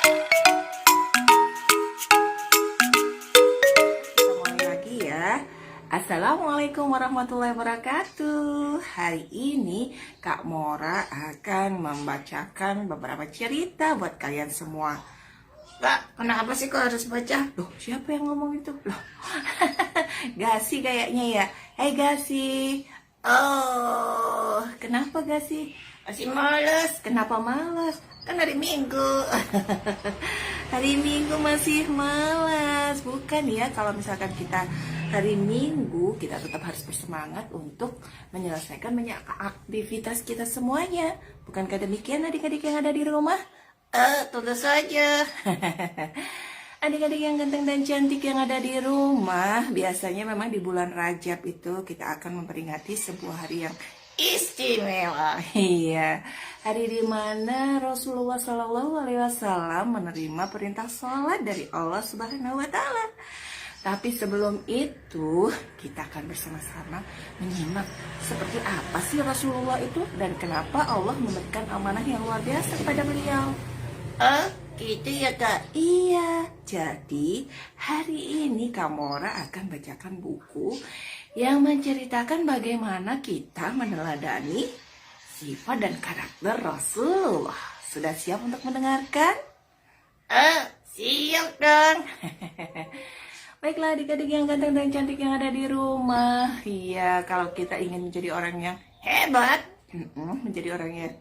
Kita mulai lagi ya. Assalamualaikum warahmatullahi wabarakatuh. Hari ini Kak Mora akan membacakan beberapa cerita buat kalian semua. Kak, kenapa sih kok harus baca? Loh, siapa yang ngomong itu? Loh, Gasi kayaknya ya. Hai Gasi. Oh, kenapa Gasi? Masih malas. Kenapa malas? Kan hari Minggu. Hari Minggu masih malas. Bukan ya, kalau misalkan kita hari Minggu, kita tetap harus bersemangat untuk menyelesaikan banyak aktivitas kita semuanya. Bukankah demikian adik-adik yang ada di rumah? Tentu saja. Adik-adik yang ganteng dan cantik yang ada di rumah, biasanya memang di bulan Rajab itu kita akan memperingati sebuah hari yang istimewa. Iya, hari di mana Rasulullah Shallallahu Alaihi Wasallam menerima perintah sholat dari Allah Subhanahu Wa Taala. Tapi sebelum itu, kita akan bersama-sama menyimak seperti apa sih Rasulullah itu dan kenapa Allah memberikan amanah yang luar biasa kepada beliau. Gitu ya Kak? Iya, jadi hari ini Kak Mora akan bacakan buku yang menceritakan bagaimana kita meneladani sifat dan karakter Rasulullah. Sudah siap untuk mendengarkan? Siap dong. Baiklah adik-adik yang ganteng dan cantik yang ada di rumah. Iya, kalau kita ingin menjadi orang yang hebat, menjadi orang yang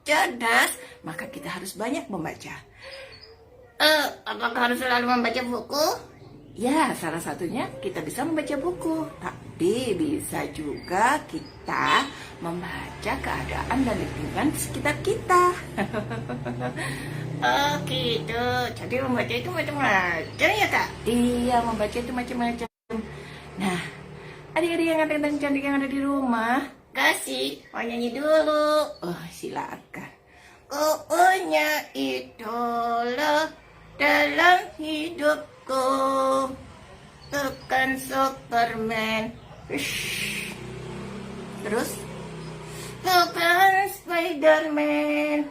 cerdas, maka kita harus banyak membaca. Apakah harus selalu membaca buku? Ya, salah satunya kita bisa membaca buku, tapi bisa juga kita membaca keadaan dan lingkungan di sekitar kita. Oh gitu, jadi membaca itu macam-macam ya Kak? Iya, membaca itu macam-macam. Nah, adik-adik yang ganteng dan cantik yang ada di rumah, kasih mau nyanyi dulu. Oh, silakan. Ku punya idola dalam hidupku, bukan Superman. Terus, bukan Spiderman,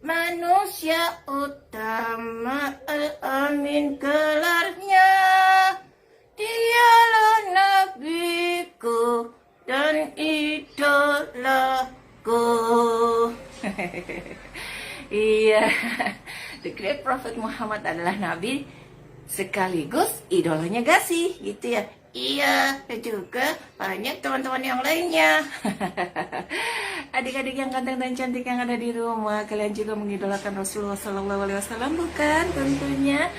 manusia utama Al-Amin gelarnya. Dialah nabiku dan idolaku. Iya, the great prophet Muhammad adalah nabi sekaligus idolanya Gasi, gitu ya. Iya, dan juga banyak teman-teman yang lainnya. Adik-adik yang ganteng dan cantik yang ada di rumah, kalian juga mengidolakan Rasulullah Sallallahu Alaihi Wasallam, bukan? Tentunya.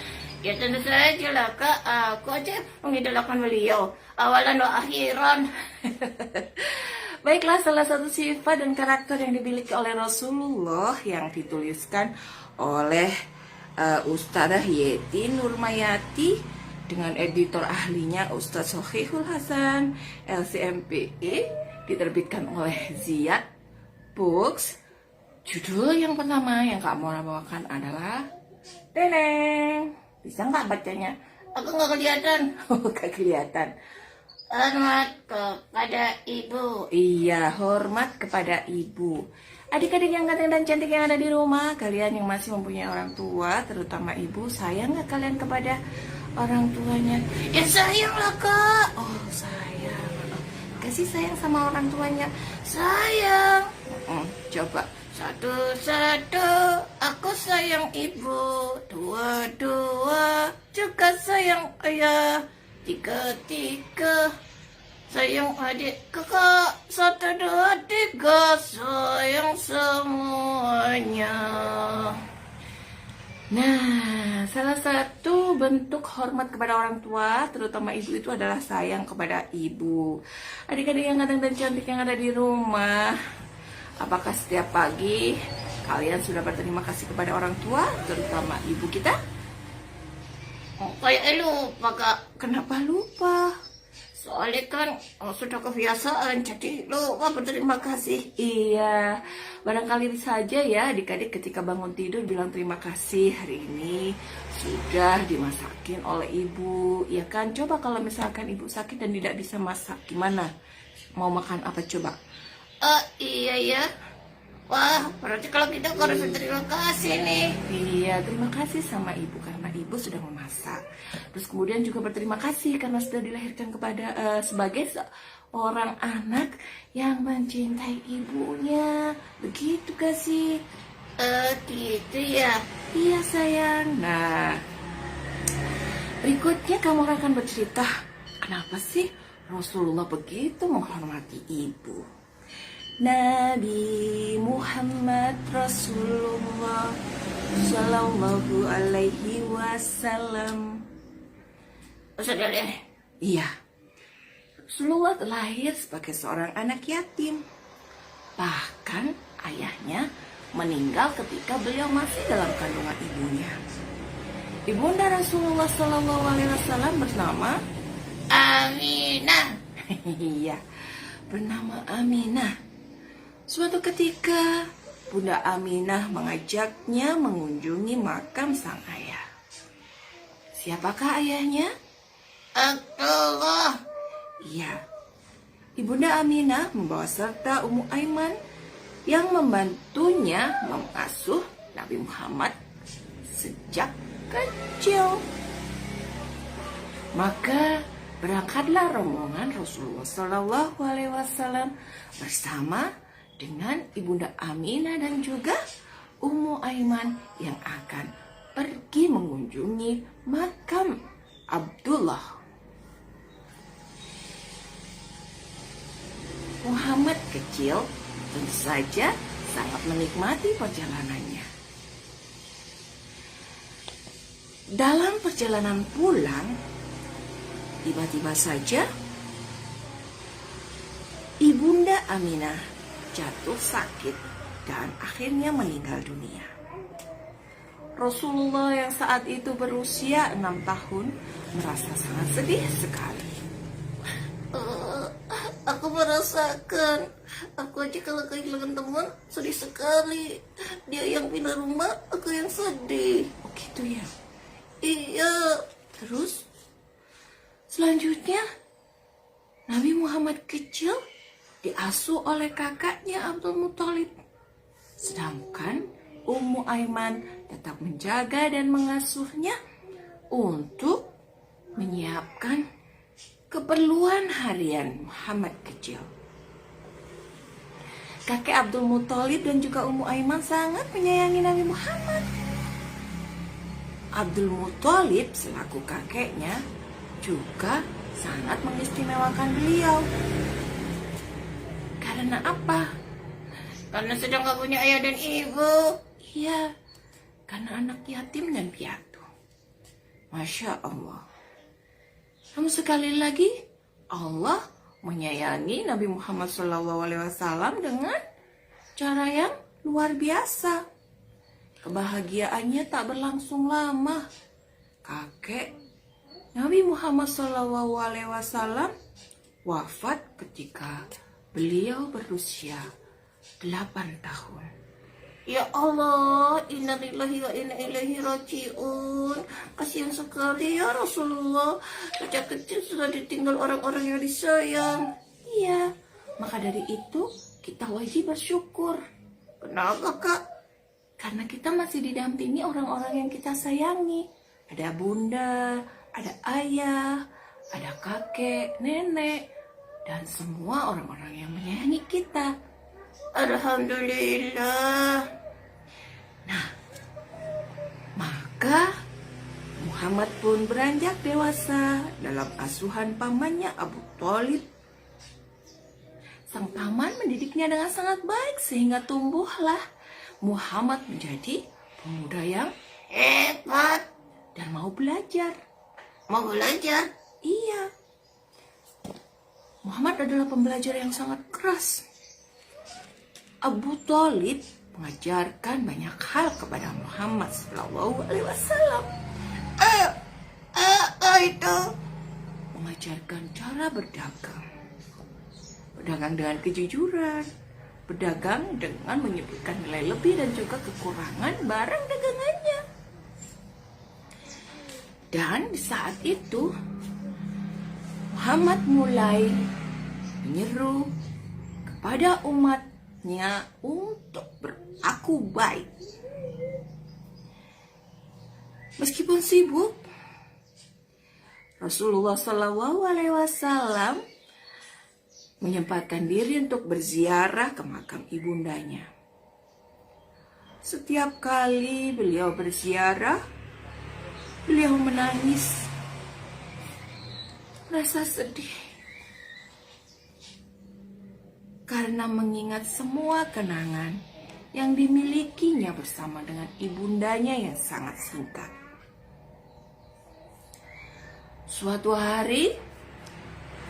Ya tentu saja lah Kak, aku aja mengidolakan beliau, awalan wa akhiran. Baiklah, salah satu sifat dan karakter yang dimiliki oleh Rasulullah yang dituliskan oleh Ustadzah Yeti Nurmayati dengan editor ahlinya Ustadz Sohihul Hasan LCMPE, diterbitkan oleh Ziyad Books. Judul yang pertama yang Kak Mora bawakan adalah Teneng. Bisa nggak bacanya? Aku nggak kelihatan. Nggak kelihatan. Hormat kepada ibu. Iya, hormat kepada ibu. Adik-adik yang ganteng dan cantik yang ada di rumah, kalian yang masih mempunyai orang tua, terutama ibu, sayang nggak kalian kepada orang tuanya? Ya sayanglah Kak. Oh sayang. Kasih sayang sama orang tuanya. Sayang. Coba. Satu-satu, aku sayang ibu. Dua-dua, juga sayang ayah. Tiga-tiga, sayang adik kakak. Satu, dua, tiga, sayang semuanya. Nah, salah satu bentuk hormat kepada orang tua, terutama ibu, itu adalah sayang kepada ibu. Adik-adik yang ganteng dan cantik yang ada di rumah, apakah setiap pagi kalian sudah berterima kasih kepada orang tua, terutama ibu kita? Kayak lupa Kak. Kenapa lupa? Soalnya kan sudah kebiasaan, jadi lupa berterima kasih. Iya, barangkali saja ya adik-adik ketika bangun tidur bilang terima kasih hari ini sudah dimasakin oleh ibu. Ya kan, coba kalau misalkan ibu sakit dan tidak bisa masak, gimana? Mau makan apa coba? Iya ya. Wah, berarti kalau kita harus berterima kasih nih. Iya, terima kasih sama ibu karena ibu sudah memasak. Terus kemudian juga berterima kasih karena sudah dilahirkan sebagai seorang anak yang mencintai ibunya. Begitu gak sih? Gitu ya. Iya sayang. Nah, berikutnya kamu akan bercerita kenapa sih Rasulullah begitu menghormati ibu. Nabi Muhammad Rasulullah Sallallahu Alaihi Wasallam. Saudara, Iya, Rasulullah lahir sebagai seorang anak yatim. Bahkan ayahnya meninggal ketika beliau masih dalam kandungan ibunya. Ibunda Rasulullah Sallallahu Alaihi Wasallam bernama Aminah. Iya, bernama Aminah. Suatu ketika, Bunda Aminah mengajaknya mengunjungi makam sang ayah. Siapakah ayahnya? Abdullah. Iya, Ibunda Aminah membawa serta Ummu Aiman yang membantunya mengasuh Nabi Muhammad sejak kecil. Maka berangkatlah rombongan Rasulullah Shallallahu Alaihi Wasallam bersama dengan Ibunda Aminah dan juga Ummu Aiman yang akan pergi mengunjungi makam Abdullah. Muhammad kecil tentu saja sangat menikmati perjalanannya. Dalam perjalanan pulang, tiba-tiba saja Ibunda Aminah jatuh sakit dan akhirnya meninggal dunia. Rasulullah yang saat itu berusia 6 tahun merasa sangat sedih sekali. Aku merasakan, aku aja kalau kehilangan teman sedih sekali. Dia yang pindah rumah, aku yang sedih. Oh gitu ya. Iya. Terus selanjutnya Nabi Muhammad kecil diasuh oleh kakaknya Abdul Muthalib. Sedangkan Ummu Aiman tetap menjaga dan mengasuhnya untuk menyiapkan keperluan harian Muhammad kecil. Kakek Abdul Muthalib dan juga Ummu Aiman sangat menyayangi Nabi Muhammad. Abdul Muthalib selaku kakeknya juga sangat mengistimewakan beliau. Karena apa? Karena sedang gak punya ayah dan ibu. Iya, karena anak yatim dan piatu. Masya Allah. Namun sekali lagi, Allah menyayangi Nabi Muhammad SAW dengan cara yang luar biasa. Kebahagiaannya tak berlangsung lama. Kakek Nabi Muhammad SAW wafat ketika beliau berusia 8 tahun. Ya Allah, innalillahi wa inna ilaihi raji'un. Kasihan sekali ya Rasulullah. Sejak kecil sudah ditinggal orang-orang yang disayang. Iya, maka dari itu kita wajib bersyukur. Kenapa kak? Karena kita masih didampingi orang-orang yang kita sayangi. Ada bunda, ada ayah, ada kakek, nenek, dan semua orang-orang yang menyayangi kita. Alhamdulillah. Nah, maka Muhammad pun beranjak dewasa dalam asuhan pamannya Abu Thalib. Sang paman mendidiknya dengan sangat baik sehingga tumbuhlah Muhammad menjadi pemuda yang Hebat. dan mau belajar. Mau belajar? Iya. Muhammad adalah pembelajar yang sangat keras. Abu Thalib mengajarkan banyak hal kepada Muhammad SAW. Apa itu? Mengajarkan cara berdagang. Berdagang dengan kejujuran. Berdagang dengan menyebutkan nilai lebih dan juga kekurangan barang dagangannya. Dan di saat itu Muhammad mulai menyeru kepada umat semangatnya untuk beraku baik. Meskipun sibuk, Rasulullah SAW menyempatkan diri untuk berziarah ke makam ibundanya. Setiap kali beliau berziarah, beliau menangis, rasa sedih, karena mengingat semua kenangan yang dimilikinya bersama dengan ibundanya yang sangat singkat. Suatu hari,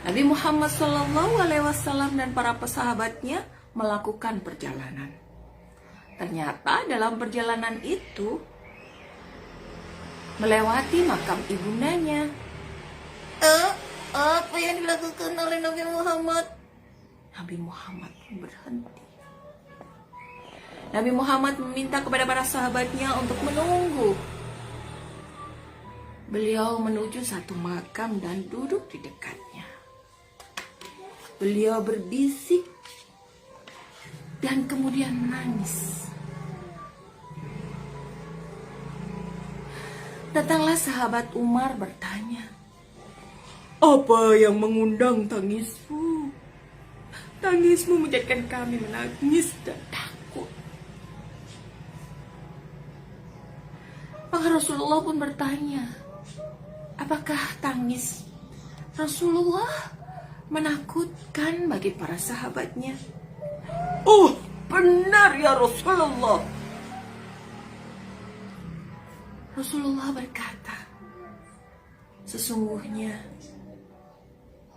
Nabi Muhammad SAW dan para sahabatnya melakukan perjalanan. Ternyata dalam perjalanan itu melewati makam ibundanya. Apa yang dilakukan oleh Nabi Muhammad? Nabi Muhammad pun berhenti. Nabi Muhammad meminta kepada para sahabatnya untuk menunggu. Beliau menuju satu makam dan duduk di dekatnya. Beliau berbisik dan kemudian menangis. Datanglah sahabat Umar bertanya, "Apa yang mengundang tangismu? Tangismu menjadikan kami menangis dan takut." Maka Rasulullah pun bertanya, apakah tangis Rasulullah menakutkan bagi para sahabatnya? "Oh, benar ya Rasulullah." Rasulullah berkata, sesungguhnya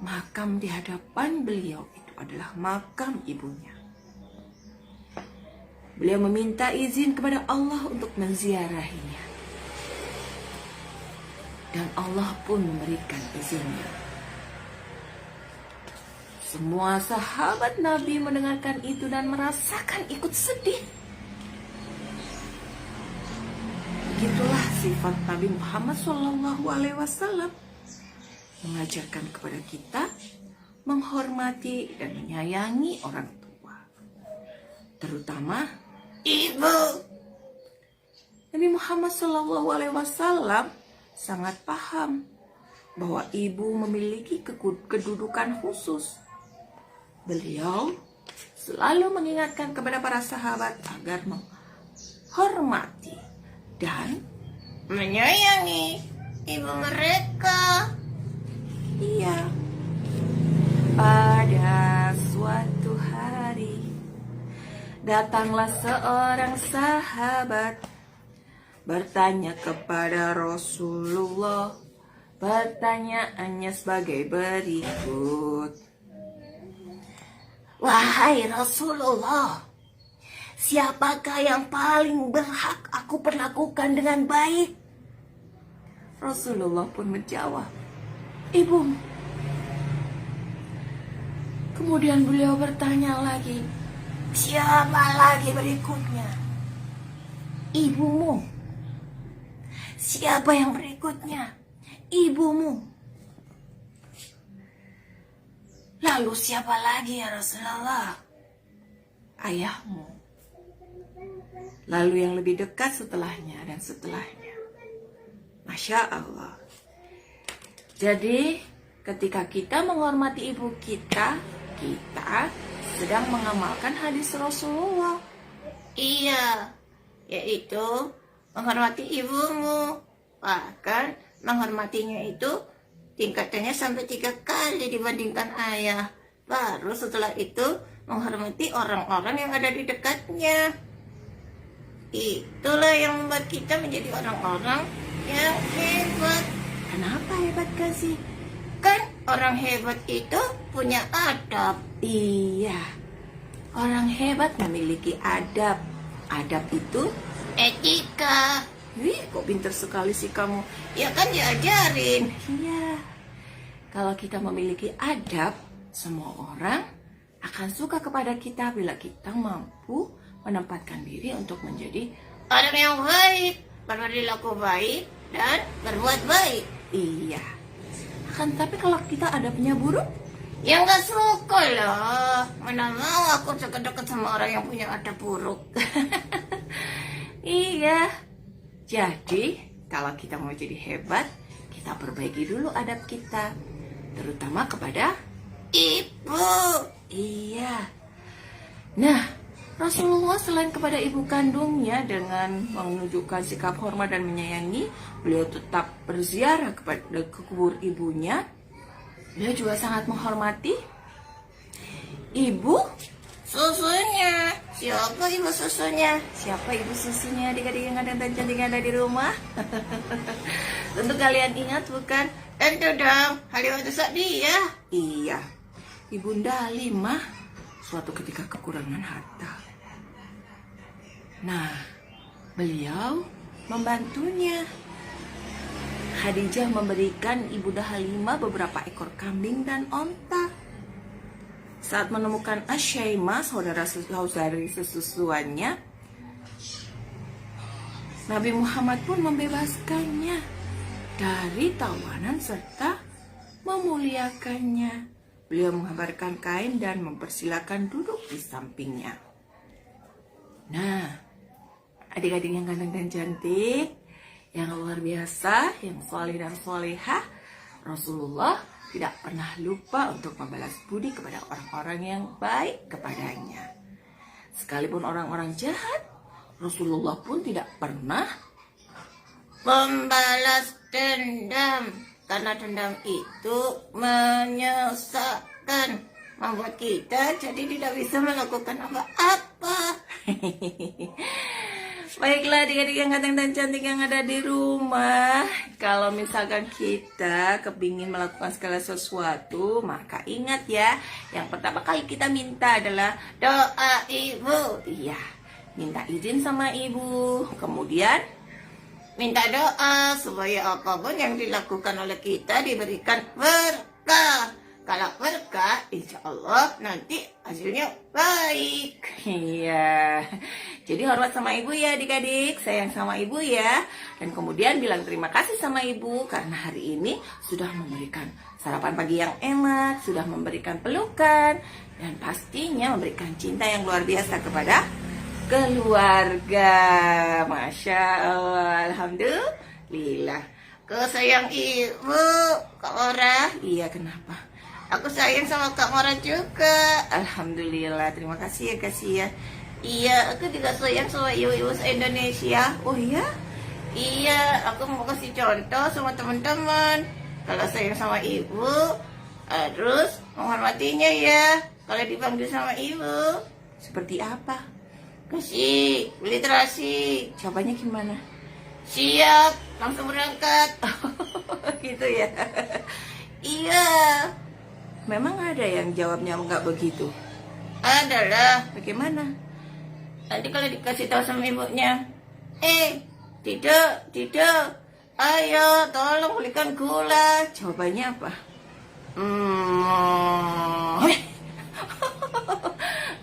makam di hadapan beliau itu adalah makam ibunya. Beliau meminta izin kepada Allah untuk menziarahinya. Dan Allah pun memberikan izinnya. Semua sahabat Nabi mendengarkan itu dan merasakan ikut sedih. Begitulah sifat Nabi Muhammad SAW mengajarkan kepada kita menghormati dan menyayangi orang tua, terutama Ibu. Nabi Muhammad SAW sangat paham bahwa ibu memiliki kedudukan khusus. Beliau selalu mengingatkan kepada para sahabat agar menghormati dan Menyayangi ibu mereka. iya. Pada suatu hari datanglah seorang sahabat bertanya kepada Rasulullah. Pertanyaannya sebagai berikut. Wahai Rasulullah, siapakah yang paling berhak aku perlakukan dengan baik? Rasulullah pun menjawab, "Ibumu." Kemudian beliau bertanya lagi, Siapa lagi berikutnya? "Ibumu." Siapa yang berikutnya? Ibumu. Lalu siapa lagi ya Rasulullah? "Ayahmu." Lalu yang lebih dekat setelahnya dan setelahnya. Masya Allah. Jadi ketika kita menghormati ibu kita, kita sedang mengamalkan hadis Rasulullah. Iya, yaitu menghormati ibumu. Bahkan menghormatinya itu tingkatannya sampai 3 kali dibandingkan ayah. Baru setelah itu menghormati orang-orang yang ada di dekatnya. Itulah yang membuat kita menjadi orang-orang yang hebat. Kenapa hebat kasih? Kan orang hebat itu punya adab. Iya, orang hebat memiliki adab. Adab itu, Etika. wih kok pinter sekali sih kamu. Ya kan diajarin. Iya, kalau kita memiliki adab, semua orang akan suka kepada kita bila kita mampu menempatkan diri untuk menjadi Orang yang baik, berperilaku baik, dan berbuat baik. iya. Akan tapi kalau kita adabnya buruk, Ya nggak suka lah. Mana mau aku deket-deket sama orang yang punya adab buruk. Iya. Jadi, kalau kita mau jadi hebat, kita perbaiki dulu adab kita, terutama kepada Ibu. iya. Nah, Rasulullah selain kepada ibu kandungnya dengan menunjukkan sikap hormat dan menyayangi, beliau tetap berziarah kepada kubur ibunya. Beliau juga sangat menghormati ibu Susunya. Siapa ibu susunya? Siapa ibu susunya adik-adik yang ada dan cantik yang ada di rumah? Tentu kalian ingat bukan? Tentu dong. Halimah Sa'diyah. Iya, Ibunda Halimah suatu ketika kekurangan harta. Nah, beliau membantunya. Khadijah memberikan Ibunda Halimah beberapa ekor kambing dan onta. Saat menemukan Asyaimah, saudari sesusuannya, Nabi Muhammad pun membebaskannya dari tawanan serta memuliakannya. Beliau menghabarkan kain dan mempersilakan duduk di sampingnya. Nah, adik-adik yang ganteng dan cantik, yang luar biasa, yang soleh dan solehah, Rasulullah tidak pernah lupa untuk membalas budi kepada orang-orang yang baik kepadanya. Sekalipun orang-orang jahat, Rasulullah pun tidak pernah Membalas dendam. Karena dendam itu menyesakkan. Membuat kita jadi tidak bisa melakukan apa-apa. Baiklah adik-adik yang ganteng dan cantik yang ada di rumah, kalau misalkan kita kepingin melakukan segala sesuatu, maka ingat ya, yang pertama kali kita minta adalah Doa ibu. iya, minta izin sama ibu. Kemudian Minta doa supaya apapun yang dilakukan oleh kita diberikan berkah. Kalau berkah, insya Allah nanti hasilnya baik. iya. Jadi hormat sama ibu ya adik-adik, sayang sama ibu ya. Dan kemudian bilang terima kasih sama ibu karena hari ini sudah memberikan sarapan pagi yang enak, sudah memberikan pelukan, dan pastinya memberikan cinta yang luar biasa kepada keluarga. Masya Allah, alhamdulillah. Aku sayang ibu, Kak Mora. Iya, kenapa? Aku sayang sama Kak Mora juga. Alhamdulillah, terima kasih ya kasih ya. Iya, aku juga sayang sama ibu-ibu se-Indonesia. Oh iya? Iya, aku mau kasih contoh sama teman-teman. Kalau sayang sama ibu, harus menghormatinya ya. Kalau dipanggil sama ibu, Seperti apa? kasih literasi. Cobanya gimana? Siap, langsung berangkat. Gitu ya. Iya, Memang ada yang jawabnya nggak begitu. adalah. Bagaimana? Nanti kalau dikasih tahu sama ibunya, tidak, ayo tolong belikan gula. Jawabannya apa?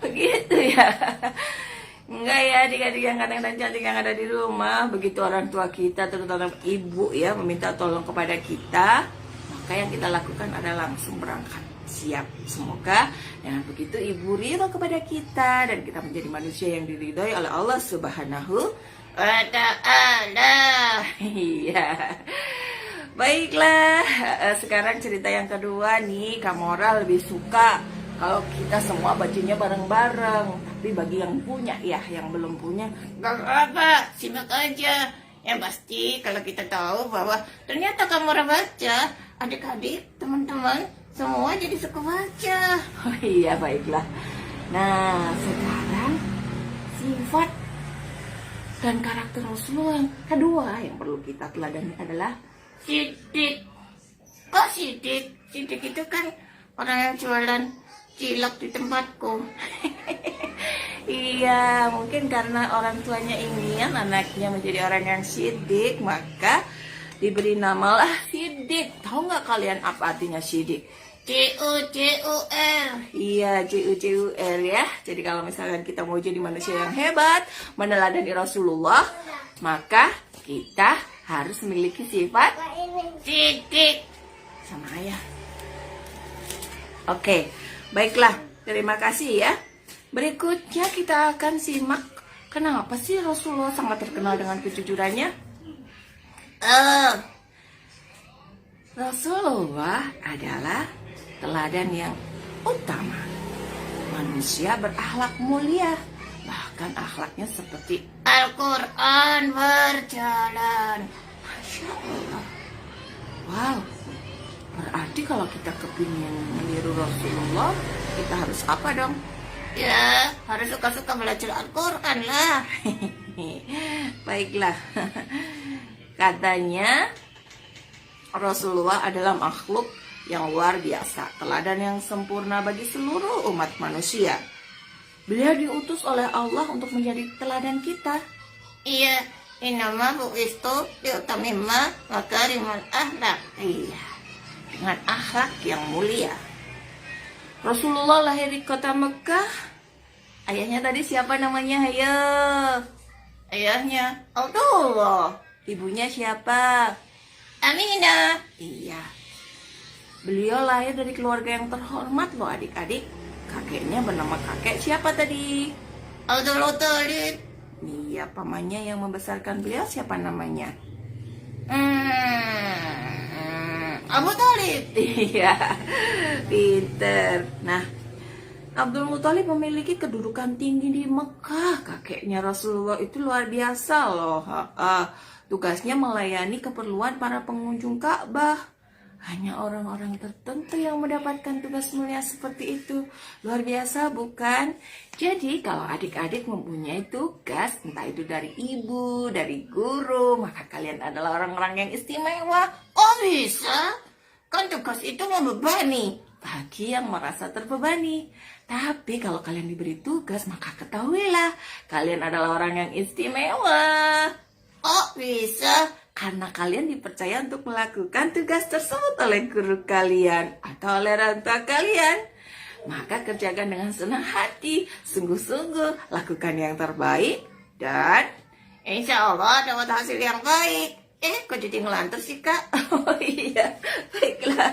Begitu ya. Enggak ya adik-adik yang kadang dan cantik yang ada di rumah. Begitu orang tua kita, terutama ibu ya, meminta tolong kepada kita, maka yang kita lakukan adalah langsung berangkat. Siap. Semoga dengan begitu ibu ridho kepada kita dan kita menjadi manusia yang diridhoi oleh Allah Subhanahu Wa ta'ala. Iya. Baiklah, sekarang cerita yang kedua nih, Kamora lebih suka kalau kita semua bajunya bareng-bareng. Tapi bagi yang punya ya, yang belum punya, Gak apa, simak aja. Yang pasti kalau kita tahu bahwa ternyata kamu orang baca, adik-adik, teman-teman, semua jadi suka baca. oh iya baiklah. Nah, sekarang sifat dan karakter Rasulullah yang kedua yang perlu kita teladani adalah Sidik. Kok sidik? Sidik itu kan orang yang jualan cilok di tempatku. iya, mungkin karena orang tuanya ingin anaknya menjadi orang yang sidik, maka diberi namalah Sidik. Tahu nggak kalian apa artinya sidik? C-U-C-U-R. Iya, C-U-C-U-R ya. Jadi kalau misalkan kita mau jadi manusia yang hebat, meneladani Rasulullah, maka kita harus memiliki sifat Sidik. sama ayah. Oke, baiklah. Terima kasih ya. Berikutnya kita akan simak kenapa sih Rasulullah sangat terkenal dengan kejujurannya. Rasulullah adalah teladan yang utama. Manusia berakhlak mulia, bahkan akhlaknya seperti Al-Quran berjalan. Masya Allah. Wow, berarti kalau kita kepingin meniru Rasulullah, kita harus apa dong? Ya, harus suka-suka belajar Al-Quran lah. Baiklah. Katanya Rasulullah adalah makhluk yang luar biasa, teladan yang sempurna bagi seluruh umat manusia. Beliau diutus oleh Allah untuk menjadi teladan kita. Iya, inama bu'istu liutamimma makarimal akhlak. Iya, dengan akhlak yang mulia. Rasulullah lahir di kota Mekah. Ayahnya tadi siapa namanya? Ayo. Ayahnya Abdullah. Ibunya siapa? Aminah. Iya. Beliau lahir dari keluarga yang terhormat loh adik-adik. Kakeknya bernama kakek siapa tadi? Abdul Muthalib. Iya, pamannya yang membesarkan beliau siapa namanya? Abu Thalib. Iya, pinter. Nah, Abdul Muthalib memiliki kedudukan tinggi di Mekah. Kakeknya Rasulullah itu luar biasa loh. Tugasnya melayani keperluan para pengunjung Ka'bah. Hanya orang-orang tertentu yang mendapatkan tugas mulia seperti itu. Luar biasa bukan? Jadi kalau adik-adik mempunyai tugas, entah itu dari ibu, dari guru, maka kalian adalah orang-orang yang istimewa. Oh bisa? Kan tugas itu membebani. Bagi yang merasa terbebani. Tapi kalau kalian diberi tugas, maka ketahuilah kalian adalah orang yang istimewa. Oh bisa? Karena kalian dipercaya untuk melakukan tugas tersebut oleh guru kalian atau oleh orang tua kalian. Maka kerjakan dengan senang hati, sungguh-sungguh, lakukan yang terbaik, dan Insya Allah dapat hasil yang baik. Kok jadi ngelantur sih kak? oh iya, baiklah.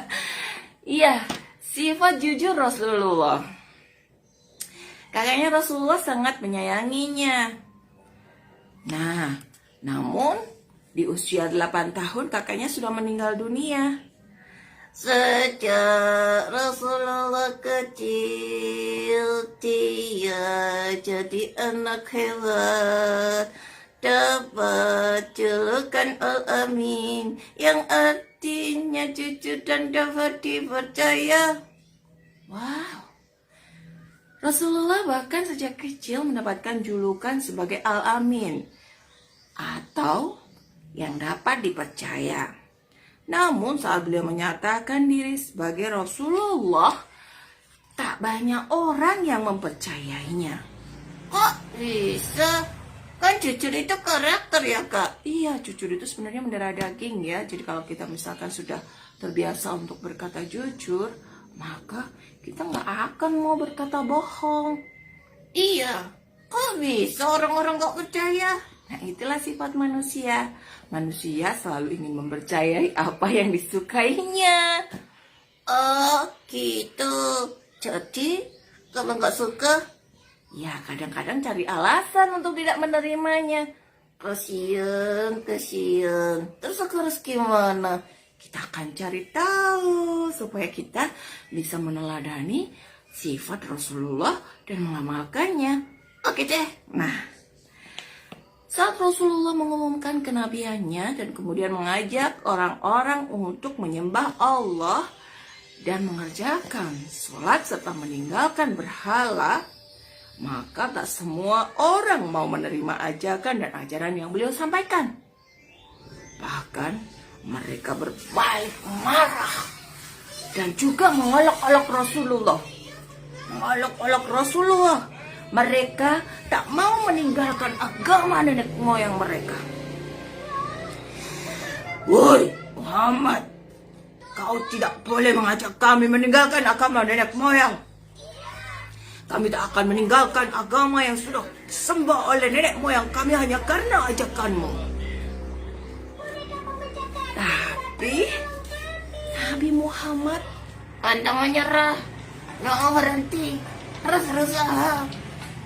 Iya, sifat jujur Rasulullah. Kakaknya Rasulullah sangat menyayanginya. Nah, namun di usia 8 tahun kakaknya sudah meninggal dunia. Sejak Rasulullah kecil, dia jadi anak hebat. Dapat julukan Al-Amin, yang artinya jujur dan dapat dipercaya. Wow. Rasulullah bahkan sejak kecil mendapatkan julukan sebagai Al-Amin, atau yang dapat dipercaya. Namun saat beliau menyatakan diri sebagai Rasulullah, tak banyak orang yang mempercayainya. Kok bisa? Kan jujur itu karakter ya kak? Iya, jujur itu sebenarnya mendarah daging ya. Jadi kalau kita misalkan sudah terbiasa untuk berkata jujur, maka kita nggak akan mau berkata bohong. Iya, kok bisa orang-orang gak percaya? Nah, itulah sifat manusia. Manusia selalu ingin mempercayai apa yang disukainya. Oh gitu. Jadi kalau gak suka, Ya, kadang-kadang cari alasan untuk tidak menerimanya. kasian. Terus aku harus gimana? Kita akan cari tahu supaya kita bisa meneladani sifat Rasulullah dan mengamalkannya. Oke deh. Nah, saat Rasulullah mengumumkan kenabiannya dan kemudian mengajak orang-orang untuk menyembah Allah dan mengerjakan sholat serta meninggalkan berhala, maka tak semua orang mau menerima ajakan dan ajaran yang beliau sampaikan. Bahkan mereka berbalik marah dan juga mengolok-olok Rasulullah. Mereka tak mau meninggalkan agama nenek moyang mereka. Woi Muhammad, kau tidak boleh mengajak kami meninggalkan agama nenek moyang. Kami tak akan meninggalkan agama yang sudah disembah oleh nenek moyang kami hanya karena ajakanmu. Tapi Nabi Muhammad Pantang menyerah. Jangan berhenti, harus berusaha.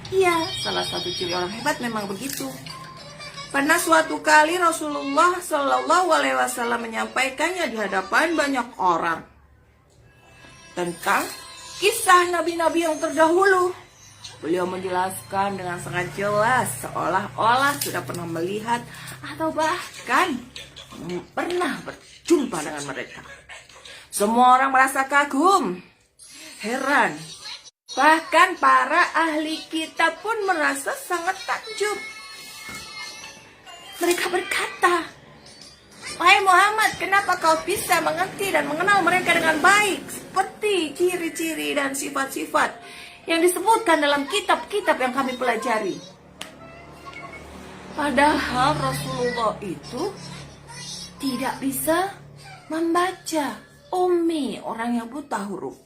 Iya, salah satu ciri orang hebat memang begitu. Pernah suatu kali Rasulullah Shallallahu Alaihi Wasallam menyampaikannya di hadapan banyak orang tentang kisah nabi-nabi yang terdahulu. Beliau menjelaskan dengan sangat jelas, seolah-olah sudah pernah melihat atau bahkan pernah berjumpa dengan mereka. Semua orang merasa kagum, heran. Bahkan para ahli kitab pun merasa sangat takjub. Mereka berkata, "Wahai Muhammad, kenapa kau bisa mengerti dan mengenal mereka dengan baik, seperti ciri-ciri dan sifat-sifat yang disebutkan dalam kitab-kitab yang kami pelajari?" Padahal Rasulullah itu tidak bisa membaca, ummi, orang yang buta huruf.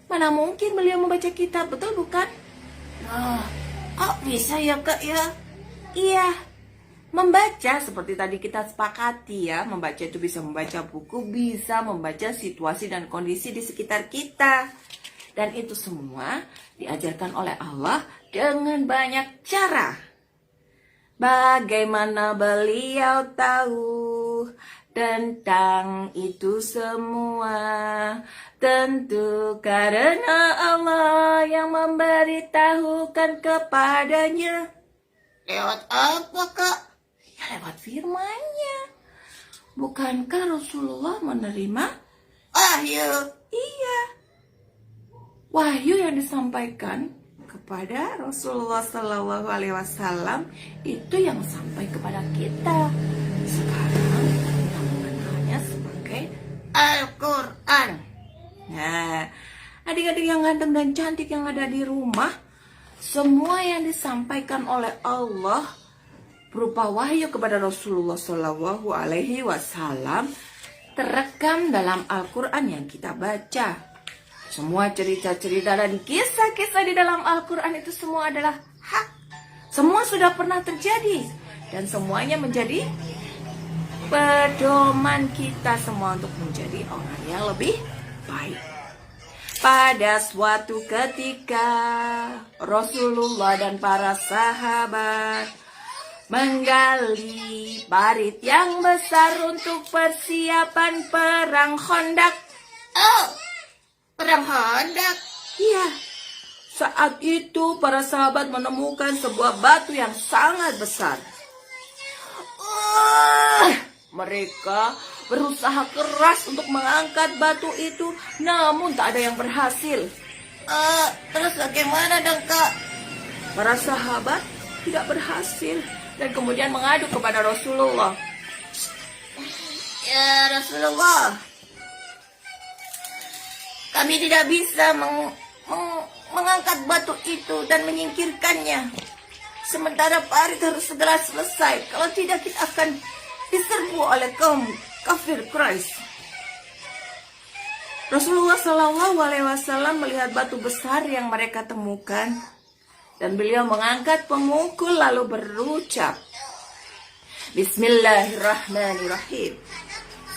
Mana mungkin beliau membaca kitab, betul bukan? Nah, kok bisa ya Kak ya? Iya, membaca seperti tadi kita sepakati ya, membaca itu bisa membaca buku, bisa membaca situasi dan kondisi di sekitar kita. Dan itu semua diajarkan oleh Allah dengan banyak cara. Bagaimana beliau tahu tentang itu semua? Tentu karena Allah yang memberitahukan kepadanya. Lewat apa Kak? Ya lewat firman-Nya. Bukankah Rasulullah menerima Wahyu. Iya, wahyu yang disampaikan kepada Rasulullah Sallallahu Alaihi Wasallam itu yang sampai kepada kita. Sekarang kita mengenalnya sebagai Al-Quran. Nah, adik-adik yang ganteng dan cantik yang ada di rumah, semua yang disampaikan oleh Allah berupa wahyu kepada Rasulullah Sallallahu Alaihi Wasallam terekam dalam Al-Quran yang kita baca. Semua cerita-cerita dan kisah-kisah di dalam Al-Quran itu semua adalah hak. Semua sudah pernah terjadi. Dan semuanya menjadi pedoman kita semua untuk menjadi orang yang lebih baik. Pada suatu ketika Rasulullah dan para sahabat menggali parit yang besar untuk persiapan perang Khandaq. Oh, perang Khandaq. Iya, saat itu para sahabat menemukan sebuah batu yang sangat besar. Mereka berusaha keras untuk mengangkat batu itu, namun tak ada yang berhasil. Terus bagaimana dong Kak? Para sahabat tidak berhasil dan kemudian mengadu kepada Rasulullah. Ya Rasulullah, kami tidak bisa mengangkat batu itu dan menyingkirkannya. Sementara parit harus segera selesai. Kalau tidak kita akan diserbu oleh kaum kafir Quraisy. Rasulullah Shallallahu Alaihi Wasallam melihat batu besar yang mereka temukan dan beliau mengangkat pemukul lalu berucap, Bismillahirrahmanirrahim.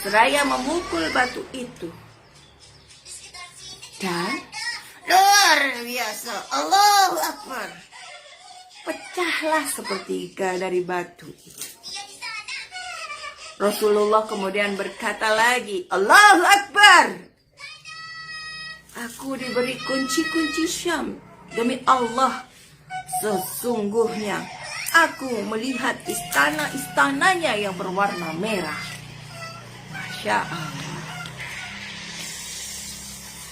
Seraya memukul batu itu dan Luar biasa, Allahu Akbar. pecahlah sepertiga dari batu itu. Rasulullah kemudian berkata lagi, Allahu Akbar. Aku diberi kunci-kunci Syam. Demi Allah, sesungguhnya aku melihat istana-istananya yang berwarna merah. Masya Allah.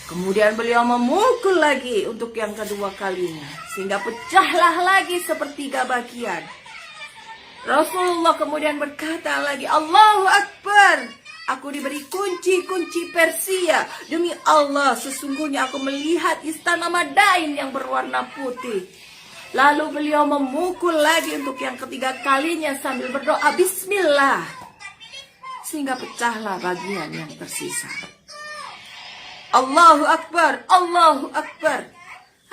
Kemudian beliau memukul lagi untuk yang kedua kalinya, sehingga pecahlah lagi sepertiga bagian. Rasulullah kemudian berkata lagi, Allahu Akbar. Aku diberi kunci-kunci Persia. Demi Allah, sesungguhnya aku melihat istana Madain yang berwarna putih. Lalu beliau memukul lagi untuk yang ketiga kalinya sambil berdoa Bismillah, sehingga pecahlah bagian yang tersisa. Allahu Akbar, Allahu Akbar.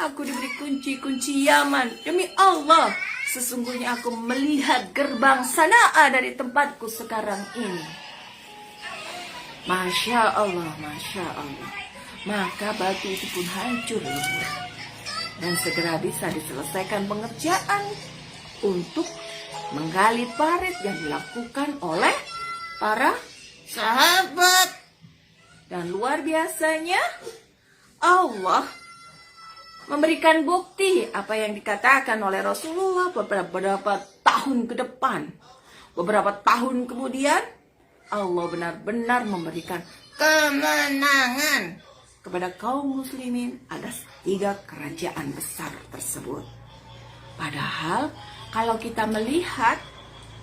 Aku diberi kunci-kunci Yaman. Demi Allah, sesungguhnya aku melihat gerbang Sana'a dari tempatku sekarang ini. Masya Allah, Masya Allah. maka batu itu pun hancur lebur. Dan segera bisa diselesaikan pengerjaan untuk menggali parit yang dilakukan oleh para sahabat. Dan luar biasanya Allah memberikan bukti apa yang dikatakan oleh Rasulullah beberapa tahun ke depan. Beberapa tahun kemudian Allah benar-benar memberikan Kemenangan kepada kaum muslimin atas 3 kerajaan besar tersebut. Padahal kalau kita melihat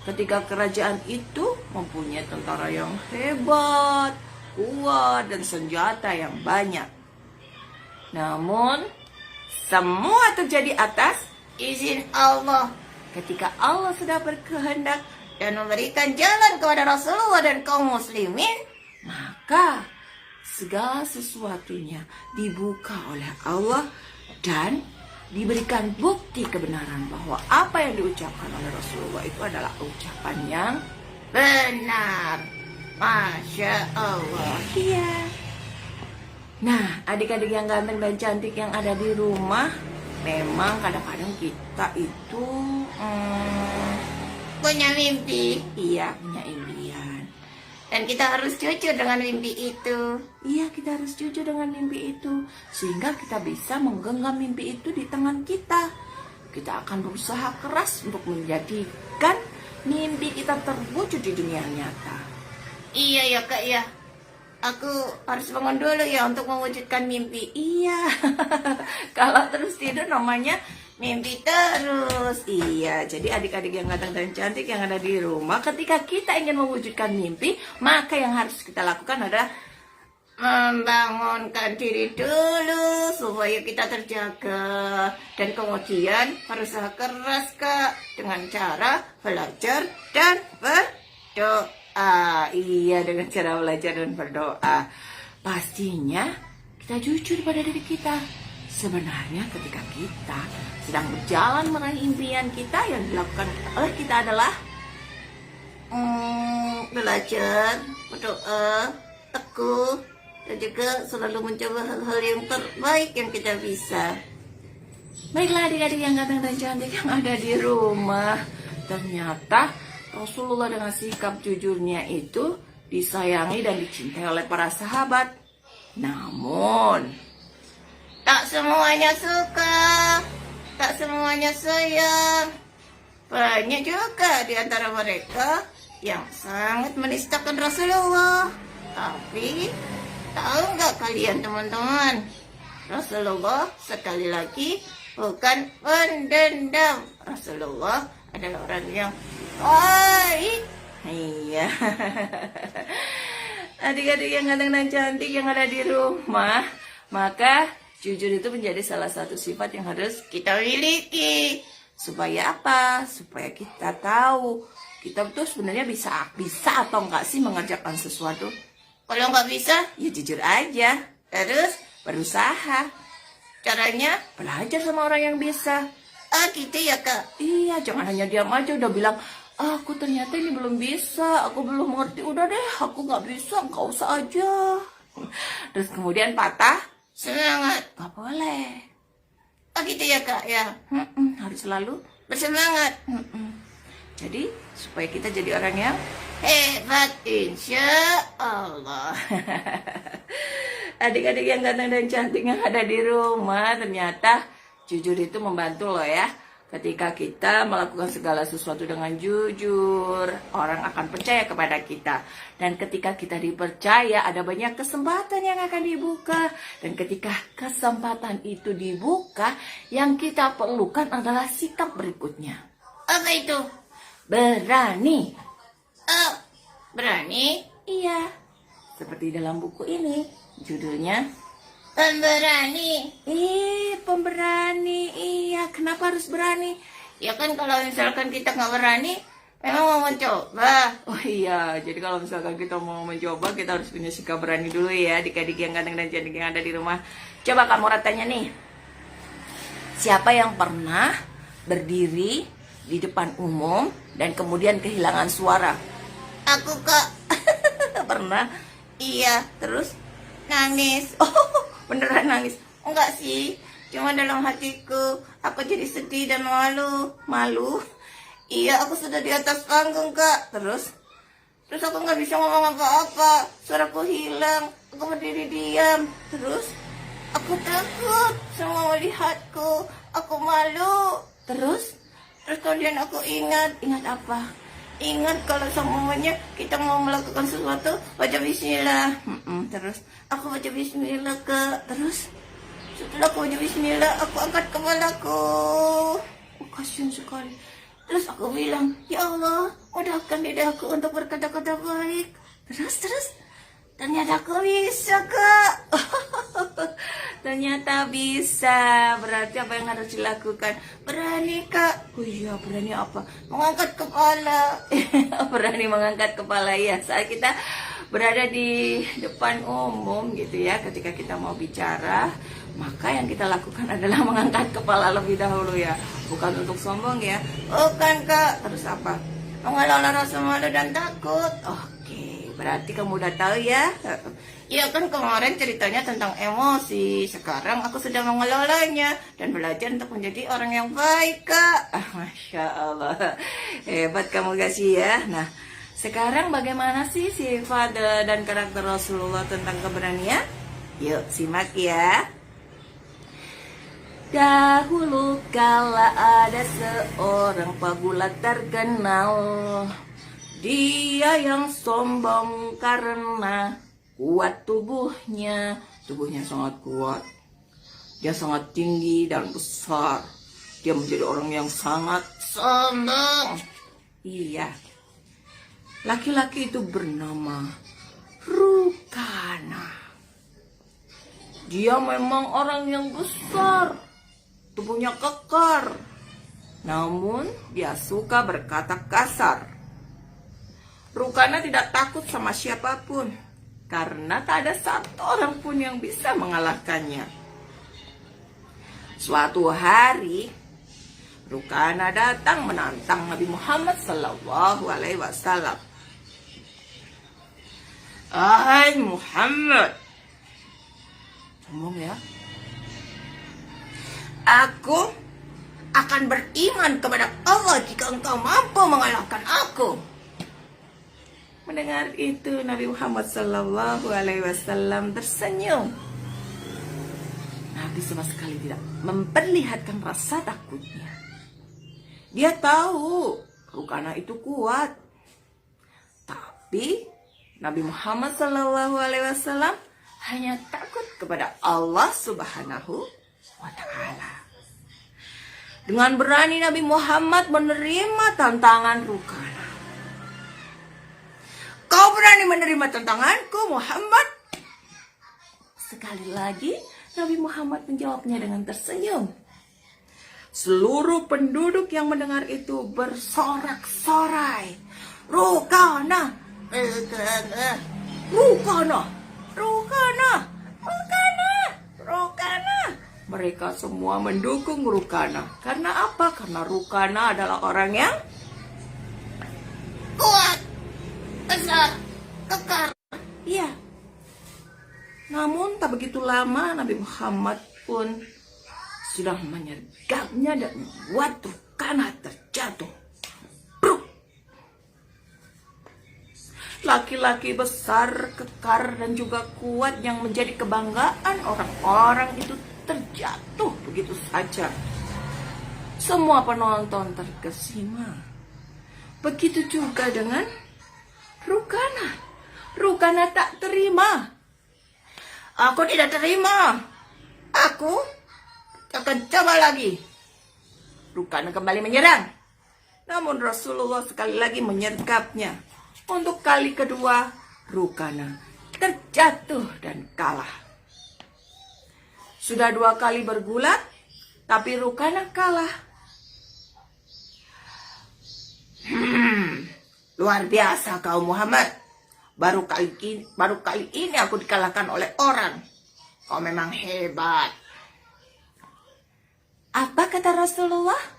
ketiga kerajaan itu mempunyai tentara yang hebat, kuat, dan senjata yang banyak. Namun semua terjadi atas izin Allah ketika Allah sudah berkehendak dan memberikan jalan kepada Rasulullah dan kaum muslimin, maka segala sesuatunya dibuka oleh Allah dan diberikan bukti kebenaran bahwa apa yang diucapkan oleh Rasulullah itu adalah ucapan yang benar. Masya Allah. iya. Nah, adik-adik yang ganteng dan cantik yang ada di rumah, memang kadang-kadang kita itu Punya mimpi punya impian. dan kita harus jujur dengan mimpi itu. Iya, kita harus jujur dengan mimpi itu sehingga kita bisa menggenggam mimpi itu di tangan kita. Kita akan berusaha keras untuk menjadikan mimpi kita terwujud di dunia nyata. Iya ya Kak ya. Aku harus bangun dulu ya untuk mewujudkan mimpi. Iya. Kalau terus tidur namanya Mimpi terus. iya. Jadi adik-adik yang ganteng dan cantik yang ada di rumah, ketika kita ingin mewujudkan mimpi, maka yang harus kita lakukan adalah Membangunkan diri dulu supaya kita terjaga. Dan kemudian berusaha keras Kak dengan cara belajar dan berdoa. Iya, dengan cara belajar dan berdoa. Pastinya kita jujur pada diri kita. Sebenarnya ketika kita sedang berjalan meraih impian kita, yang dilakukan oleh kita adalah belajar, berdoa, teguh, dan juga selalu mencoba hal-hal yang terbaik yang kita bisa. baiklah adik-adik yang ganteng dan cantik yang ada di rumah. Ternyata Rasulullah dengan sikap jujurnya itu disayangi dan dicintai oleh para sahabat. Namun Tak semuanya suka, tak semuanya sayang. Banyak juga di antara mereka yang sangat menistakan Rasulullah. Tapi, tahu nggak kalian teman-teman? Rasulullah sekali lagi bukan pendendam. Rasulullah adalah orang yang baik. iya. Adik-adik yang ganteng dan cantik yang ada di rumah, maka jujur itu menjadi salah satu sifat yang harus Kita miliki. supaya apa? Supaya kita tahu kita tuh sebenarnya bisa atau enggak sih mengerjakan sesuatu. Kalau nggak bisa, Ya jujur aja, terus berusaha, caranya, belajar sama orang yang bisa. gitu ya Kak. Iya, jangan hanya diam aja udah bilang, aku ternyata ini belum bisa, aku belum mengerti. Udah deh, aku nggak bisa, nggak usah aja. Terus kemudian patah, Semangat. nggak boleh. Gitu ya Kak ya. Harus selalu. Bersemangat. Jadi supaya kita jadi orang yang Hebat insya Allah. adik-adik yang ganteng dan cantik yang ada di rumah, ternyata jujur itu membantu loh ya. Ketika kita melakukan segala sesuatu dengan jujur, orang akan percaya kepada kita. Dan ketika kita dipercaya, ada banyak kesempatan yang akan dibuka. Dan ketika kesempatan itu dibuka, yang kita perlukan adalah sikap berikutnya. Apa itu? Berani. Oh, berani. Iya, seperti dalam buku ini, judulnya Pemberani. pemberani. Iya, kenapa harus berani? Ya kan kalau misalkan kita nggak berani, memang mau mencoba. Oh iya, jadi kalau misalkan kita mau mencoba, kita harus punya sikap berani dulu ya, adik-adik yang ganteng dan cantik yang ada di rumah. Coba kamu tanya nih, siapa yang pernah berdiri di depan umum dan kemudian kehilangan suara? Aku Kak. Pernah? Iya, terus Nangis. Oh, beneran nangis? Enggak sih, cuma dalam hatiku aku jadi sedih dan malu. Malu? Iya, aku sudah di atas panggung, Kak. Terus aku nggak bisa ngomong apa-apa. Suaraku hilang. Aku berdiri diam. Terus aku takut semua melihatku. Aku malu. Terus kemudian aku ingat apa? Ingat kalau semuanya kita mau melakukan sesuatu baca bismillah. Terus aku baca bismillah, Kak. Terus setelah aku baca bismillah, aku angkat kepalaku. Oh, kasihan sekali. Terus aku bilang, ya Allah, mudahkan lidahku untuk berkata-kata baik. Terus ternyata aku bisa, Kak. Ternyata bisa. Berarti apa yang harus dilakukan? Berani, Kak. Oh iya, berani apa? Mengangkat kepala. Berani mengangkat kepala ya. Saat kita berada di depan umum gitu ya, ketika kita mau bicara, maka yang kita lakukan adalah mengangkat kepala lebih dahulu ya. Bukan untuk sombong ya. Bukan, Kak. Terus apa? Mengelola rasa malu dan takut. Oke, berarti kamu udah tahu ya. Ya kan kemarin ceritanya tentang emosi. Sekarang aku sedang mengelolanya dan belajar untuk menjadi orang yang baik, Kak. Masya Allah. Hebat kamu gak sih ya. Nah, sekarang bagaimana sih sifat dan karakter Rasulullah tentang keberanian? Yuk simak ya. Dahulu kala ada seorang pegulat terkenal. Dia yang sombong karena kuat tubuhnya sangat kuat. Dia sangat tinggi dan besar. Dia menjadi orang yang sangat sombong. Iya. Laki-laki itu bernama Rukana. Dia memang orang yang besar, tubuhnya kekar. Namun dia suka berkata kasar. Rukana tidak takut sama siapapun, karena tak ada satu orang pun yang bisa mengalahkannya. Suatu hari, Rukana datang menantang Nabi Muhammad SAW. Hai Muhammad, ngomong ya. Aku akan beriman kepada Allah jika engkau mampu mengalahkan aku. Mendengar itu Nabi Muhammad SAW tersenyum. Nabi sama sekali tidak memperlihatkan rasa takutnya. Dia tahu Rukana itu kuat. Tapi Nabi Muhammad SAW hanya takut kepada Allah Subhanahu wa Ta'ala. Dengan berani Nabi Muhammad menerima tantangan Rukana. Kau berani menerima tantanganku, Muhammad? Sekali lagi Nabi Muhammad menjawabnya dengan tersenyum. Seluruh penduduk yang mendengar itu bersorak-sorai. Rukana, Rukana, Rukana, Rukana, Rukana, Rukana. Mereka semua mendukung Rukana. Karena apa? Karena Rukana adalah orang yang kuat, besar, kekar. Iya. Namun tak begitu lama Nabi Muhammad pun sudah menyergapnya dan membuat Rukana terjatuh. Laki-laki besar, kekar, dan juga kuat yang menjadi kebanggaan orang-orang itu terjatuh begitu saja. Semua penonton terkesima. Begitu juga dengan Rukana. Rukana tak terima. Aku tidak terima. Aku akan coba lagi. Rukana kembali menyerang. Namun Rasulullah sekali lagi menyergapnya. Untuk kali kedua, Rukana terjatuh dan kalah. Sudah 2 kali bergulat, tapi Rukana kalah. Luar biasa kau Muhammad. Baru kali ini aku dikalahkan oleh orang. Kau memang hebat. Apa kata Rasulullah?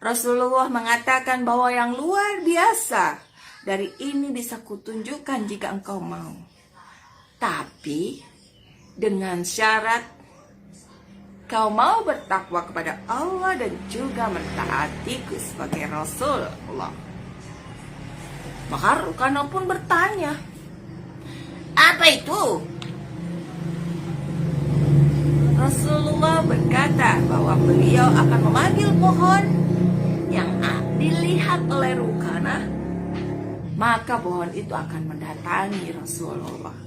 Rasulullah mengatakan bahwa yang luar biasa dari ini bisa kutunjukkan jika engkau mau. Tapi dengan syarat kau mau bertakwa kepada Allah dan juga mentaatiku sebagai Rasulullah. Maka Rukana pun bertanya, Apa itu? Rasulullah berkata bahwa beliau akan memanggil pohon yang dilihat oleh Rukana, maka pohon itu akan mendatangi Rasulullah.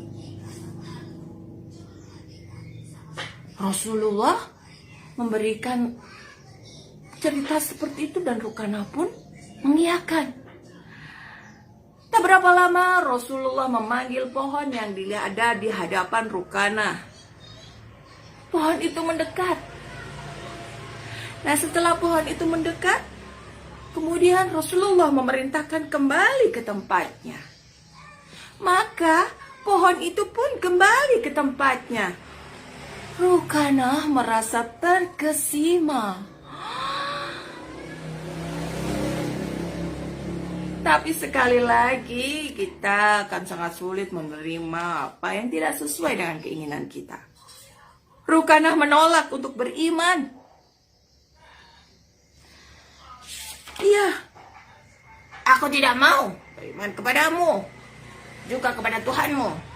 Rasulullah memberikan cerita seperti itu dan Rukana pun mengiyakan. Tak berapa lama Rasulullah memanggil pohon yang dilihat ada di hadapan Rukana. Pohon itu mendekat. Nah, setelah pohon itu mendekat, kemudian Rasulullah memerintahkan kembali ke tempatnya. Maka pohon itu pun kembali ke tempatnya. Rukana merasa terkesima. Tapi sekali lagi kita akan sangat sulit menerima apa yang tidak sesuai dengan keinginan kita. Rukana menolak untuk beriman. Iya, Aku tidak mau beriman kepadamu, juga kepada Tuhanmu.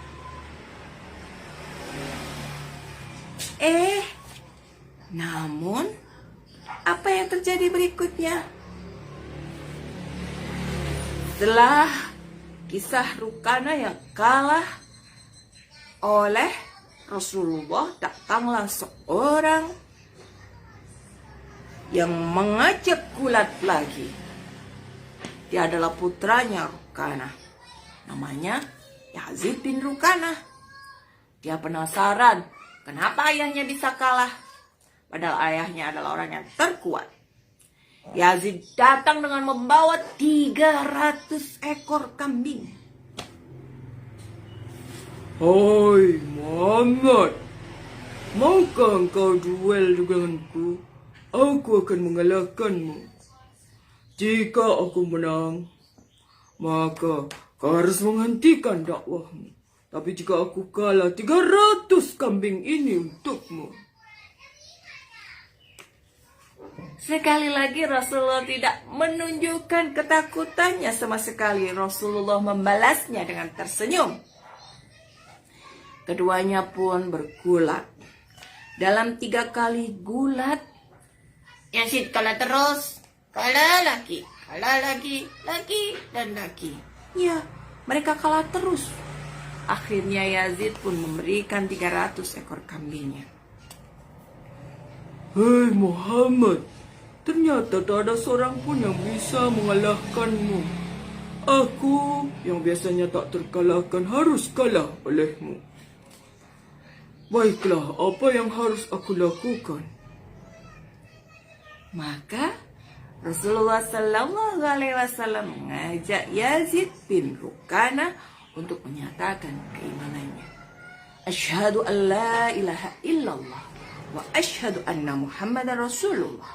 Namun apa yang terjadi berikutnya? Setelah kisah Rukana yang kalah oleh Rasulullah, datanglah seorang yang mengajak gulat lagi. Dia adalah putranya Rukana. Namanya Yazid bin Rukana. Dia penasaran kenapa ayahnya bisa kalah. Padahal ayahnya adalah orang yang terkuat. Yazid datang dengan membawa 300 ekor kambing. Hai Muhammad, maukah engkau duel denganku? Aku akan mengalahkanmu. Jika aku menang, maka kau harus menghentikan dakwahmu. Tapi jika aku kalah, 300 kambing ini untukmu. Sekali lagi Rasulullah tidak menunjukkan ketakutannya sama sekali. Rasulullah membalasnya dengan tersenyum. Keduanya pun bergulat. Dalam 3 kali gulat, Yazid kalah terus, kalah lagi, dan lagi. ya, mereka kalah terus. Akhirnya Yazid pun memberikan 300 ekor kambingnya. Hei Muhammad, ternyata tak ada seorang pun yang bisa mengalahkanmu. Aku yang biasanya tak terkalahkan harus kalah olehmu. Baiklah, apa yang harus aku lakukan? Maka Rasulullah Sallallahu Alaihi Wasallam mengajak Yazid bin Rukana untuk menyatakan keimanannya. Asyhadu an la ilaha illallah wa asyhadu anna Muhammadar Rasulullah.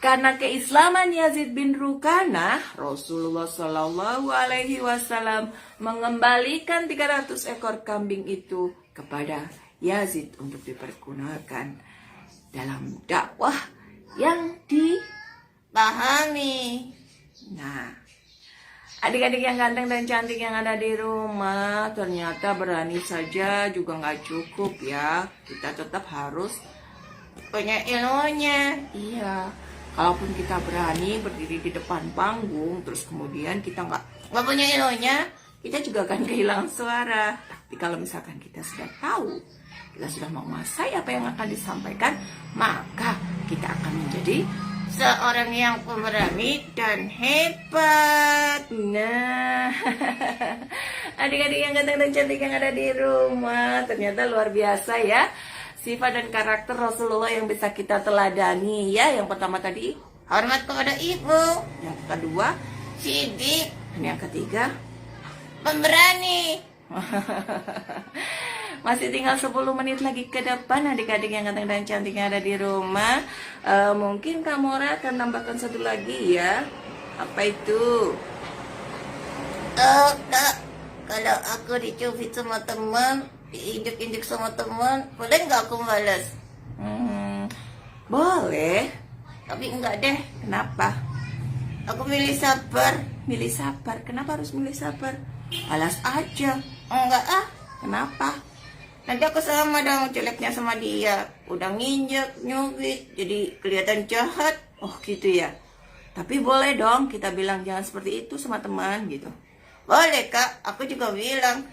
Karena keislaman Yazid bin Rukana, Rasulullah Sallallahu Alaihi Wasallam mengembalikan 300 ekor kambing itu kepada Yazid untuk dipergunakan dalam dakwah yang dipahami. Nah, adik-adik yang ganteng dan cantik yang ada di rumah, ternyata berani saja juga nggak cukup ya. Kita tetap harus Punya ilmunya. iya. Kalaupun kita berani berdiri di depan panggung, terus kemudian kita nggak punya ilmunya. kita juga akan kehilangan suara. Tapi kalau misalkan kita sudah tahu, kita sudah menguasai apa yang akan disampaikan, maka kita akan menjadi Seorang yang pemberani dan hebat. nah, adik-adik yang ganteng dan cantik yang ada di rumah, ternyata luar biasa ya sifat dan karakter Rasulullah yang bisa kita teladani ya. Yang pertama tadi, Hormat kepada ibu. yang kedua, Sidik. dan yang ketiga, Pemberani. masih tinggal 10 menit lagi ke depan adik-adik yang ganteng dan cantik yang ada di rumah. Mungkin Kak Mora akan tambahkan satu lagi ya. Apa itu? kalau aku dicubit sama teman, diinjek-injek sama teman, boleh nggak aku balas? Boleh. Tapi enggak deh. Kenapa? Aku milih sabar. Milih sabar. Kenapa harus milih sabar? Alas aja. Enggak ah. Kenapa? Nanti aku sama dong jeleknya sama dia. Udah nginjek, nyubit, jadi kelihatan jahat. Oh gitu ya. Tapi boleh dong kita bilang jangan seperti itu sama teman gitu. Boleh kak, aku juga bilang.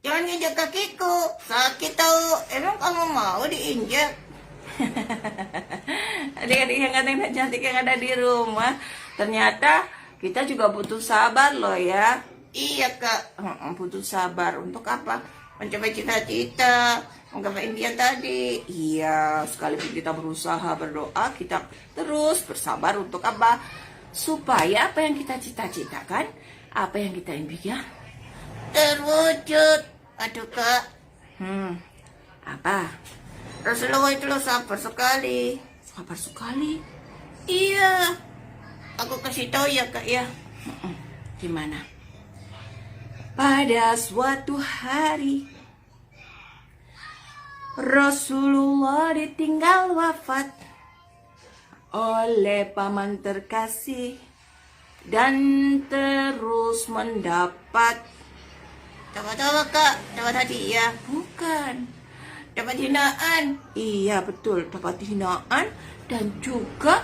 Jangan nginjek kakiku. Sakit tau. Emang kamu mau diinjek? Adik-adik yang cantik yang ada di rumah, ternyata kita juga butuh sabar loh ya. Iya kak. Butuh sabar untuk apa? Mencapai cita-cita, menggapai impian tadi. Iya, sekalipun kita berusaha berdoa, kita terus bersabar untuk apa? Supaya apa yang kita cita-citakan, apa yang kita impikan terwujud. Aduh kak, apa? Rasulullah itu loh sabar sekali. Sabar sekali. Iya. Aku kasih tahu ya kak ya. Gimana? Pada suatu hari Rasulullah ditinggal wafat oleh paman terkasih dan terus mendapat Dapat apa kak? Dapat hadiah? bukan. Dapat hinaan? Iya betul, dapat hinaan dan juga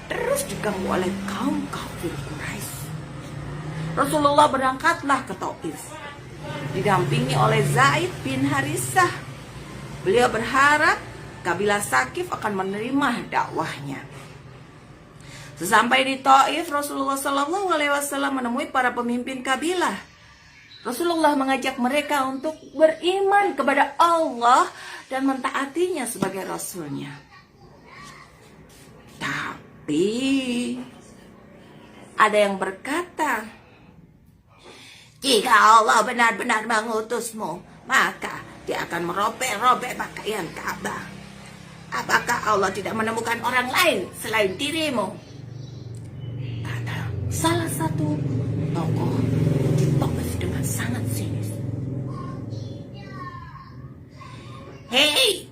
terus diganggu oleh kaum kafir Quraisy. Rasulullah berangkatlah ke Taif, didampingi oleh Zaid bin Harisah. Beliau berharap kabilah Sakif akan menerima dakwahnya. Sesampai di Taif, Rasulullah SAW menemui para pemimpin kabilah. Rasulullah mengajak mereka untuk beriman kepada Allah dan mentaatinya sebagai Rasulnya. Tapi ada yang berkata, Jika Allah benar-benar mengutusmu, maka dia akan merobek-robek pakaian Ka'bah. Apakah Allah tidak menemukan orang lain selain dirimu? kata salah satu tokoh di Taif dengan sangat sinis. Hei,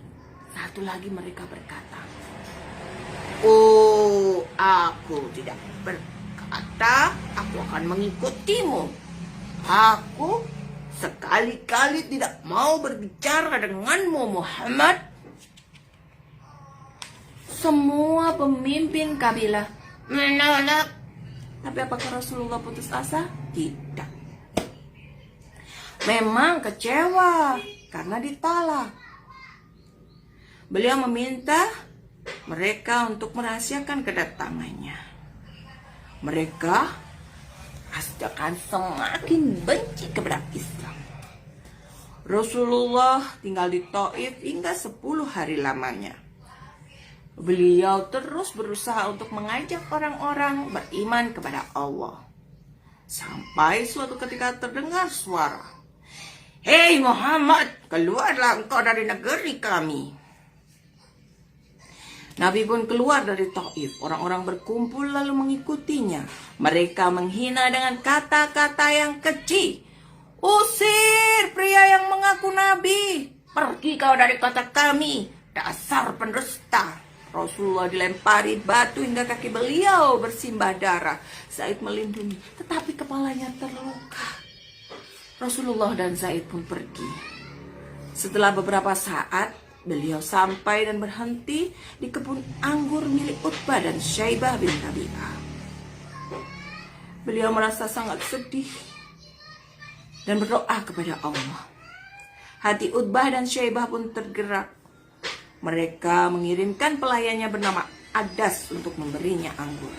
Satu lagi mereka berkata, oh, aku tidak berkata aku akan mengikutimu. Aku sekali-kali tidak mau berbicara denganmu, Muhammad. semua pemimpin kabilah Menolak. Tapi apakah Rasulullah putus asa? Tidak. Memang kecewa karena ditolak. Beliau meminta mereka untuk merahasiakan kedatangannya. Mereka pasti akan semakin benci kepada Islam. Rasulullah tinggal di Taif hingga 10 hari lamanya. Beliau terus berusaha untuk mengajak orang-orang beriman kepada Allah. Sampai suatu ketika terdengar suara, Hei Muhammad, keluarlah engkau dari negeri kami. Nabi pun keluar dari Taif. Orang-orang berkumpul lalu mengikutinya. Mereka menghina dengan kata-kata yang keji. Usir pria yang mengaku Nabi. Pergi kau dari kota kami, dasar pendusta. Rasulullah dilempari batu hingga kaki beliau bersimbah darah. Zaid melindungi, tetapi kepalanya terluka. Rasulullah dan Zaid pun pergi. Setelah beberapa saat, beliau sampai dan berhenti di kebun anggur milik Utbah dan Syaibah bin Rabi'ah. Beliau merasa sangat sedih dan berdoa kepada Allah. Hati Utbah dan Syaibah pun tergerak. Mereka mengirimkan pelayannya bernama Adas untuk memberinya anggur.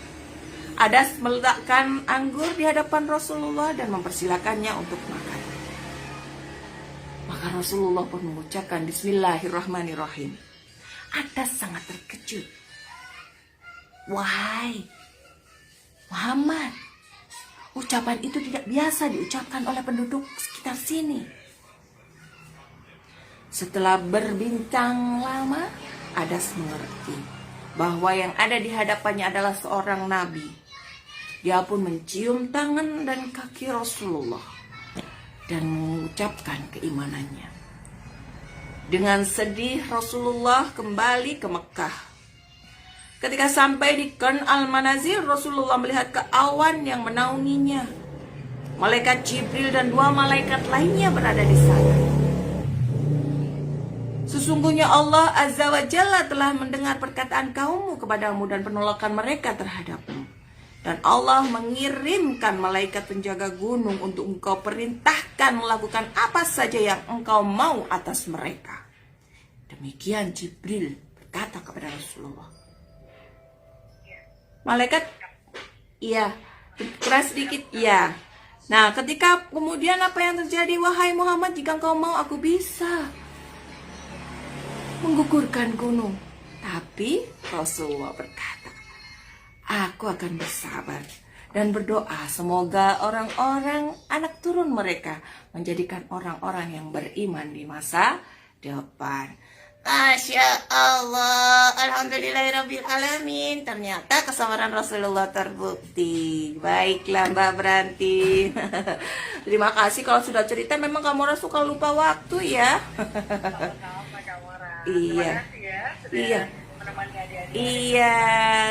Adas meletakkan anggur di hadapan Rasulullah dan mempersilakannya untuk makan. Maka Rasulullah pun mengucapkan Bismillahirrahmanirrahim. Adas sangat terkejut. Wahai Muhammad, ucapan itu tidak biasa diucapkan oleh penduduk sekitar sini. Setelah berbincang lama, Adas mengerti bahwa yang ada di hadapannya adalah seorang nabi. Dia pun mencium tangan dan kaki Rasulullah. dan mengucapkan keimanannya. Dengan sedih Rasulullah kembali ke Mekah. Ketika sampai di Qarn al-Manazil, Rasulullah melihat ke awan yang menaunginya. Malaikat Jibril dan 2 malaikat lainnya berada di sana. Sesungguhnya Allah Azza wa Jalla telah mendengar perkataan kaummu kepadamu dan penolakan mereka terhadapmu. Dan Allah mengirimkan malaikat penjaga gunung untuk engkau perintahkan melakukan apa saja yang engkau mau atas mereka. Demikian Jibril berkata kepada Rasulullah. Malaikat, iya, keras sedikit, iya. Nah, ketika kemudian apa yang terjadi? Wahai Muhammad, jika engkau mau, aku bisa menggugurkan gunung. Tapi Rasulullah berkata, aku akan bersabar dan berdoa semoga orang-orang anak turun mereka menjadikan orang-orang yang beriman di masa depan. Masya Allah, alhamdulillahirrabbilalamin. Ternyata kesabaran Rasulullah terbukti. Baiklah Mbak Beranti. Terima kasih, kalau sudah cerita memang kamu suka lupa waktu ya. Sama-sama Kamora. Iya. Terima kasih ya sudah Iya. menemani adik-adik. Iya,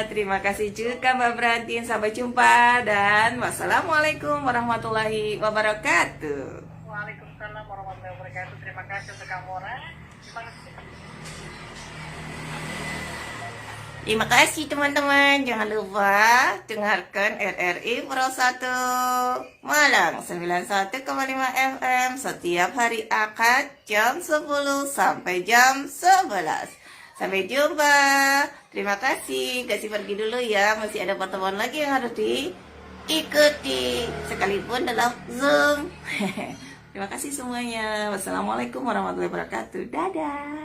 terima kasih juga Mbak Beranti. Sampai jumpa dan wassalamualaikum warahmatullahi wabarakatuh. Waalaikumsalam warahmatullahi wabarakatuh. Terima kasih untuk Kamora. Terima kasih. Terima kasih teman-teman. Jangan lupa dengarkan RRI Pro 1 Malang 91,5 FM setiap hari Ahad jam 10 sampai jam 11. Sampai jumpa. Terima kasih. Kasih pergi dulu ya. Masih ada pertemuan lagi yang harus diikuti. Sekalipun dalam Zoom. Terima kasih semuanya. Wassalamualaikum warahmatullahi wabarakatuh. Dadah.